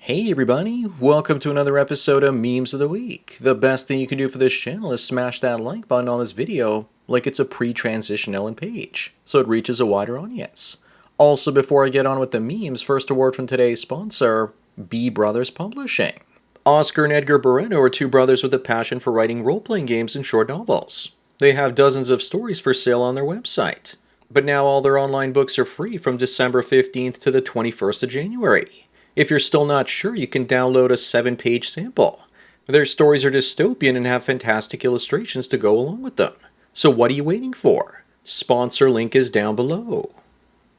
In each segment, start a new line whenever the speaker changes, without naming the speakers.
Hey everybody, welcome to another episode of Memes of the Week. The best thing you can do for this channel is smash that like button on this video like it's a pre-transition Ellen page, so it reaches a wider audience. Also, before I get on with the memes, first a word from today's sponsor, B Brothers Publishing. Oscar and Edgar Barreto are two brothers with a passion for writing role-playing games and short novels. They have dozens of stories for sale on their website, but now all their online books are free from December 15th to the 21st of January. If you're still not sure, you can download a 7-page sample. Their stories are dystopian and have fantastic illustrations to go along with them. So what are you waiting for? Sponsor link is down below.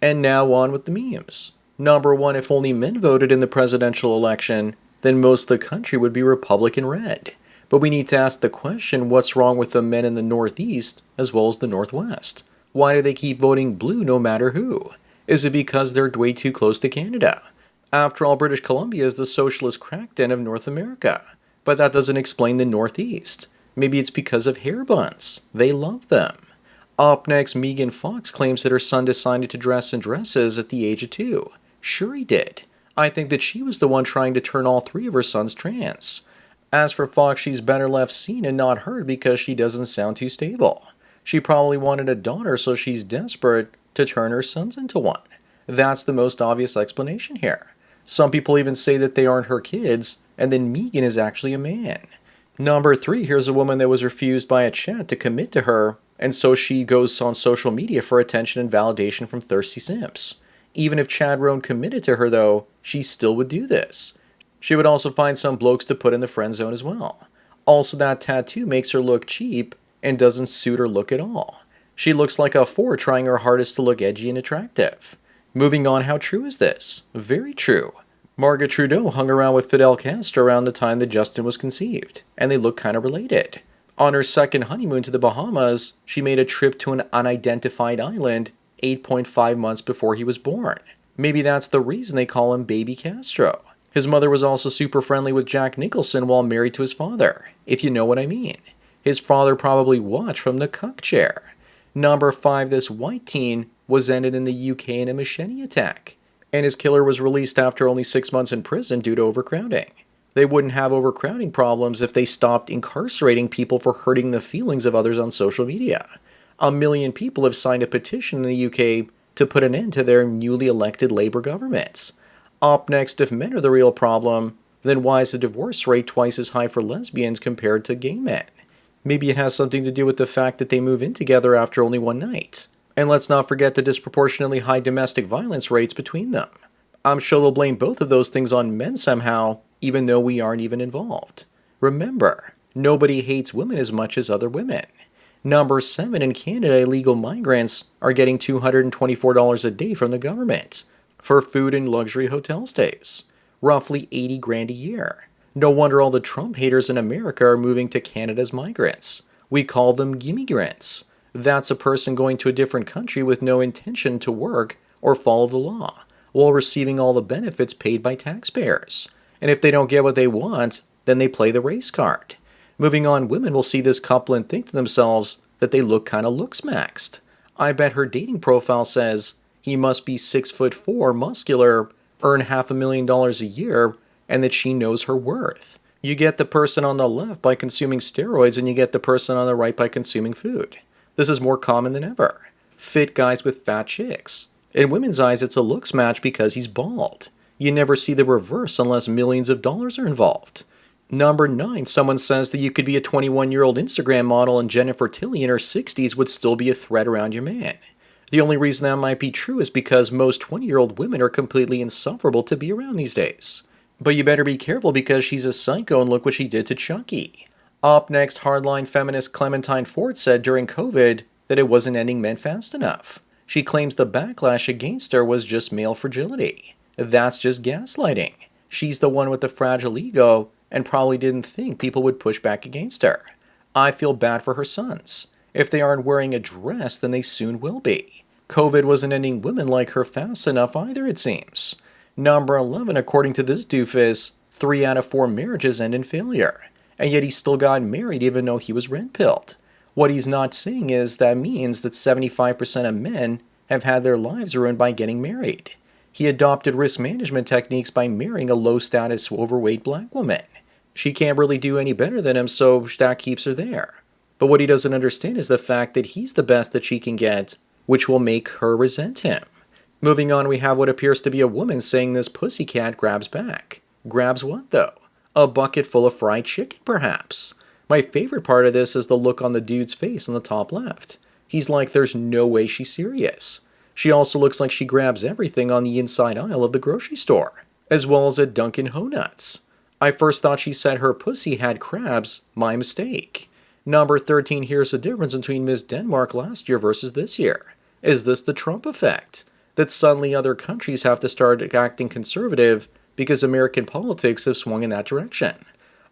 And now on with the memes. Number 1, if only men voted in the presidential election, then most of the country would be Republican red. But we need to ask the question, what's wrong with the men in the Northeast as well as the Northwest? Why do they keep voting blue no matter who? Is it because they're way too close to Canada? After all, British Columbia is the socialist crackdown of North America. But that doesn't explain the Northeast. Maybe it's because of hair buns. They love them. Up next, Megan Fox claims that her son decided to dress in dresses at the age of 2. Sure he did. I think that she was the one trying to turn all 3 of her sons trans. As for Fox, she's better left seen and not heard because she doesn't sound too stable. She probably wanted a daughter, so she's desperate to turn her sons into one. That's the most obvious explanation here. Some people even say that they aren't her kids, and then Megan is actually a man. Number 3, here's a woman that was refused by a chat to commit to her, and so she goes on social media for attention and validation from thirsty simps. Even if Chad Roan committed to her though, she still would do this. She would also find some blokes to put in the friend zone as well. Also, that tattoo makes her look cheap and doesn't suit her look at all. She looks like a 4 trying her hardest to look edgy and attractive. Moving on, how true is this? Very true. Margaret Trudeau hung around with Fidel Castro around the time that Justin was conceived, and they look kind of related. On her second honeymoon to the Bahamas, she made a trip to an unidentified island 8.5 months before he was born. Maybe that's the reason they call him Baby Castro. His mother was also super friendly with Jack Nicholson while married to his father, if you know what I mean. His father probably watched from the cuck chair. Number 5, this white teen was ended in the UK in a machete attack, and his killer was released after only 6 months in prison due to overcrowding. They wouldn't have overcrowding problems if they stopped incarcerating people for hurting the feelings of others on social media. 1 million people have signed a petition in the UK to put an end to their newly elected Labour governments. Up next, if men are the real problem, then why is the divorce rate twice as high for lesbians compared to gay men? Maybe it has something to do with the fact that they move in together after only one night. And let's not forget the disproportionately high domestic violence rates between them. I'm sure they'll blame both of those things on men somehow, even though we aren't even involved. Remember, nobody hates women as much as other women. Number 7, in Canada, illegal migrants are getting $224 a day from the government for food and luxury hotel stays. Roughly 80 grand a year. No wonder all the Trump haters in America are moving to Canada's migrants. We call them gimmie-grants. That's a person going to a different country with no intention to work or follow the law, while receiving all the benefits paid by taxpayers. And if they don't get what they want, then they play the race card. Moving on, women will see this couple and think to themselves that they look kind of looks-maxed. I bet her dating profile says, he must be 6'4", muscular, earn $500,000 a year, and that she knows her worth. You get the person on the left by consuming steroids, and you get the person on the right by consuming food. This is more common than ever. Fit guys with fat chicks. In women's eyes, it's a looks match because he's bald. You never see the reverse unless millions of dollars are involved. Number 9, someone says that you could be a 21-year-old Instagram model and Jennifer Tilly in her 60s would still be a threat around your man. The only reason that might be true is because most 20-year-old women are completely insufferable to be around these days. But you better be careful because she's a psycho and look what she did to Chucky. Up next, hardline feminist Clementine Ford said during COVID that it wasn't ending men fast enough. She claims the backlash against her was just male fragility. That's just gaslighting. She's the one with the fragile ego and probably didn't think people would push back against her. I feel bad for her sons. If they aren't wearing a dress, then they soon will be. COVID wasn't ending women like her fast enough either, it seems. Number 11, according to this doofus, 3 out of 4 marriages end in failure. And yet he still got married even though he was red-pilled. What he's not saying is that means that 75% of men have had their lives ruined by getting married. He adopted risk management techniques by marrying a low-status, overweight black woman. She can't really do any better than him, so that keeps her there. But what he doesn't understand is the fact that he's the best that she can get, which will make her resent him. Moving on, we have what appears to be a woman saying this pussycat grabs back. Grabs what, though? A bucket full of fried chicken, perhaps? My favorite part of this is the look on the dude's face on the top left. He's like, there's no way she's serious. She also looks like she grabs everything on the inside aisle of the grocery store, as well as at Dunkin' Donuts. I first thought she said her pussy had crabs. My mistake. Number 13, here's the difference between Miss Denmark last year versus this year. Is this the Trump effect? That suddenly other countries have to start acting conservative because American politics have swung in that direction.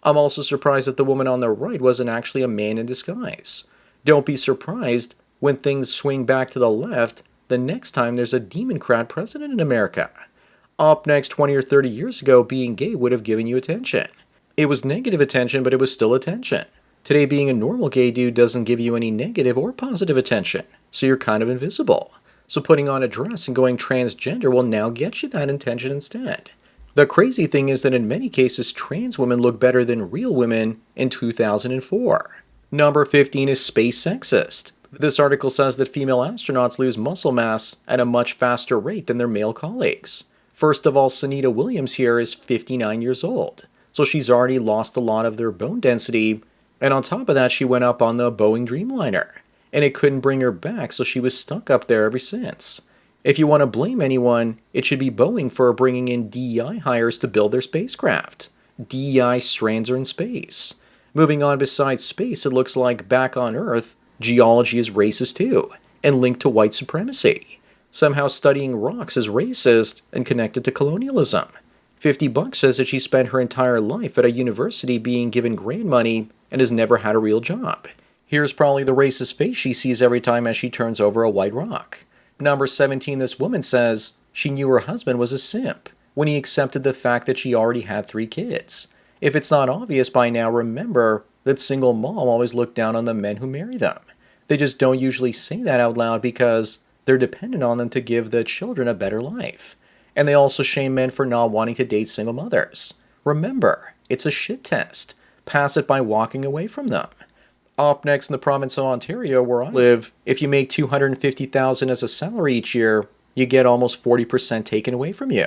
I'm also surprised that the woman on the right wasn't actually a man in disguise. Don't be surprised when things swing back to the left the next time there's a Democrat president in America. Up next, 20 or 30 years ago, being gay would have given you attention. It was negative attention, but it was still attention. Today, being a normal gay dude doesn't give you any negative or positive attention, so you're kind of invisible. So putting on a dress and going transgender will now get you that attention instead. The crazy thing is that in many cases, trans women look better than real women in 2004. Number 15 is space sexist. This article says that female astronauts lose muscle mass at a much faster rate than their male colleagues. First of all, Sunita Williams here is 59 years old, so she's already lost a lot of their bone density, and on top of that, she went up on the Boeing Dreamliner, and it couldn't bring her back, so she was stuck up there ever since. If you want to blame anyone, it should be Boeing for bringing in DEI hires to build their spacecraft. DEI strands are in space. Moving on, besides space, it looks like back on Earth, geology is racist too, and linked to white supremacy. Somehow studying rocks is racist and connected to colonialism. $50 says that she spent her entire life at a university being given grant money and has never had a real job. Here's probably the racist face she sees every time as she turns over a white rock. Number 17, this woman says she knew her husband was a simp when he accepted the fact that she already had 3 kids. If it's not obvious by now, remember that single mom always look down on the men who marry them. They just don't usually say that out loud because they're dependent on them to give the children a better life. And they also shame men for not wanting to date single mothers. Remember, it's a shit test. Pass it by walking away from them. Up next, in the province of Ontario, where I live, if you make $250,000 as a salary each year, you get almost 40% taken away from you.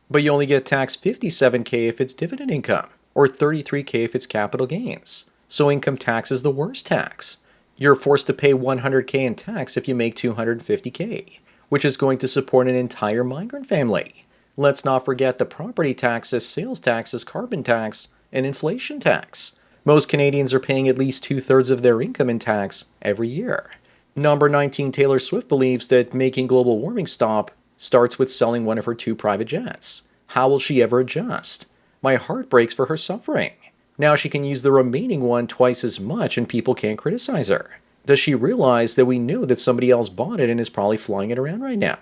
But you only get taxed $57,000 if it's dividend income, or $33,000 if it's capital gains. So income tax is the worst tax. You're forced to pay $100,000 in tax if you make $250,000, which is going to support an entire migrant family. Let's not forget the property taxes, sales taxes, carbon tax, and inflation tax. Most Canadians are paying at least 2/3 of their income in tax every year. Number 19, Taylor Swift believes that making global warming stop starts with selling one of her 2 private jets. How will she ever adjust? My heart breaks for her suffering. Now she can use the remaining one twice as much and people can't criticize her. Does she realize that we know that somebody else bought it and is probably flying it around right now?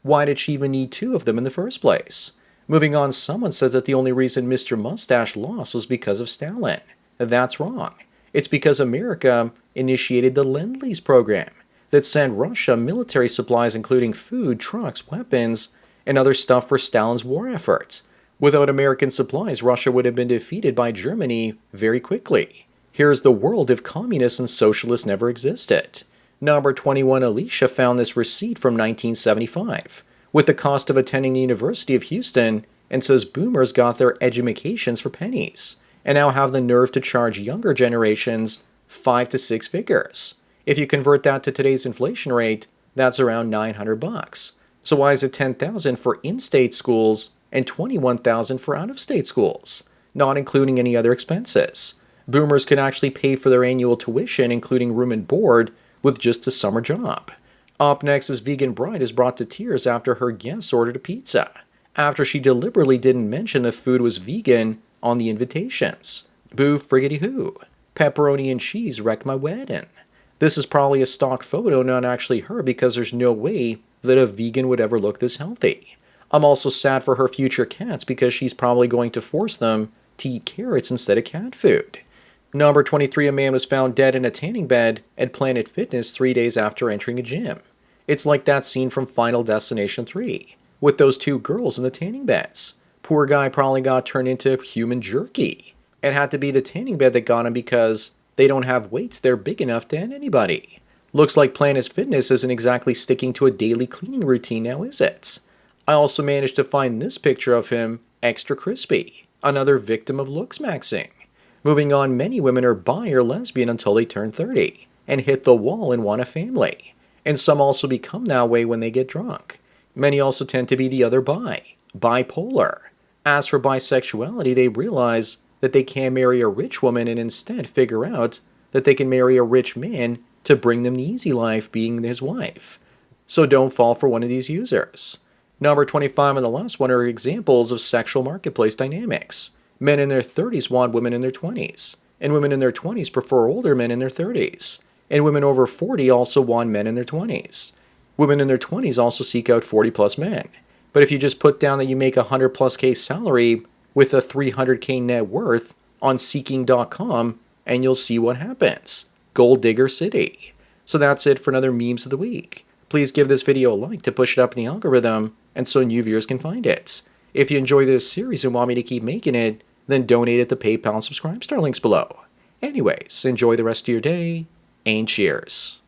Why did she even need 2 of them in the first place? Moving on, someone says that the only reason Mr. Mustache lost was because of Stalin. That's wrong. It's because America initiated the Lend-Lease program that sent Russia military supplies including food, trucks, weapons, and other stuff for Stalin's war efforts. Without American supplies, Russia would have been defeated by Germany very quickly. Here's the world if communists and socialists never existed. Number 21, Alicia found this receipt from 1975 with the cost of attending the University of Houston and says boomers got their edumacations for pennies and now have the nerve to charge younger generations 5 to 6 figures. If you convert that to today's inflation rate, that's around $900. So why is it $10,000 for in-state schools and $21,000 for out-of-state schools, not including any other expenses? Boomers can actually pay for their annual tuition, including room and board, with just a summer job. Up next is vegan bride is brought to tears after her guests ordered a pizza, after she deliberately didn't mention the food was vegan on the invitations. Boo friggity who. Pepperoni and cheese wrecked my wedding. This is probably a stock photo, not actually her, because there's no way that a vegan would ever look this healthy. I'm also sad for her future cats because she's probably going to force them to eat carrots instead of cat food. Number 23, a man was found dead in a tanning bed at Planet Fitness 3 days after entering a gym. It's like that scene from Final Destination 3, with those two girls in the tanning beds. Poor guy probably got turned into human jerky. It had to be the tanning bed that got him because they don't have weights they're big enough to end anybody. Looks like Planet Fitness isn't exactly sticking to a daily cleaning routine now, is it? I also managed to find this picture of him extra crispy, another victim of looks maxing. Moving on, many women are bi or lesbian until they turn 30 and hit the wall and want a family. And some also become that way when they get drunk. Many also tend to be the other bipolar. As for bisexuality, they realize that they can't marry a rich woman and instead figure out that they can marry a rich man to bring them the easy life being his wife. So don't fall for one of these users. Number 25 and the last one are examples of sexual marketplace dynamics. Men in their 30s want women in their 20s, and women in their 20s prefer older men in their 30s. And women over 40 also want men in their 20s. Women in their 20s also seek out 40 plus men. But if you just put down that you make a 100 plus K salary with a 300K net worth on Seeking.com, and you'll see what happens. Gold Digger City. So that's it for another Memes of the Week. Please give this video a like to push it up in the algorithm and so new viewers can find it. If you enjoy this series and want me to keep making it, then donate at the PayPal and Subscribe Star links below. Anyways, enjoy the rest of your day, and cheers.